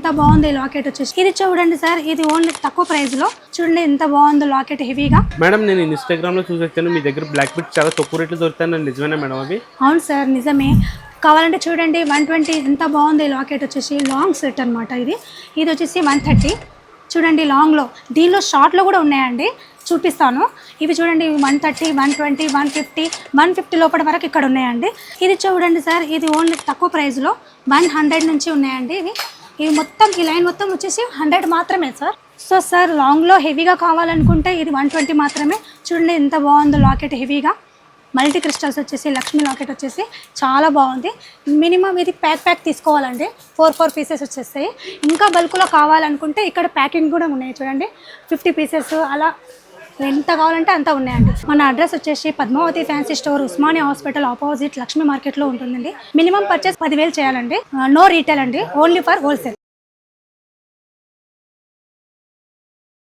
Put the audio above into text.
ఎంత బాగుంది ఈ లాకెట్ వచ్చేసి. ఇది చూడండి సార్, ఇది ఓన్లీ తక్కువ ప్రైస్ లో చూడండి ఎంత బాగుందో లాకెట్ హెవీగా. మేడం నేను ఇన్స్టాగ్రామ్ లో చూసి వచ్చాను మీ దగ్గర బ్లాక్ బిట్స్ చాలా తక్కువ రేట్లు దొరుకుతాయి, నిజమేనా మేడం అవి? అవును సార్ నిజమే. కావాలంటే చూడండి 120 ఎంత బాగుంది ఈ లాకెట్ వచ్చేసి. లాంగ్ సెట్ అనమాట ఇది. ఇది వచ్చేసి 130 చూడండి లాంగ్లో. దీనిలో షార్ట్లో కూడా ఉన్నాయండి, చూపిస్తాను. ఇవి చూడండి 130, 120, 150, 150 లోపల వరకు ఇక్కడ ఉన్నాయండి. ఇది చూడండి సార్, ఇది ఓన్లీ తక్కువ ప్రైస్లో 100 నుంచి ఉన్నాయండి. ఇవి మొత్తం ఈ లైన్ మొత్తం వచ్చేసి 100 మాత్రమే సార్. సో సార్ లాంగ్లో హెవీగా కావాలనుకుంటే ఇది 120 మాత్రమే. చూడండి ఎంత బాగుందో లాకెట్ హెవీగా. మల్టీ క్రిస్టల్స్ వచ్చేసి లక్ష్మీ లాకెట్ వచ్చేసి చాలా బాగుంది. మినిమం ఇది ప్యాక్ తీసుకోవాలండి. 4 పీసెస్ వచ్చేస్తాయి. ఇంకా బల్క్లో కావాలనుకుంటే ఇక్కడ ప్యాకింగ్ కూడా ఉన్నాయి చూడండి. 50 పీసెస్ అలా ఎంత కావాలంటే అంత ఉన్నాయండి. మన అడ్రస్ వచ్చేసి Padmavati fancy store, Osmania hospital opposite Lakshmi మార్కెట్లో ఉంటుందండి. మినిమం పర్చేస్ 10,000 చేయాలండి. నో రీటైల్ అండి, ఓన్లీ ఫర్ హోల్సేల్.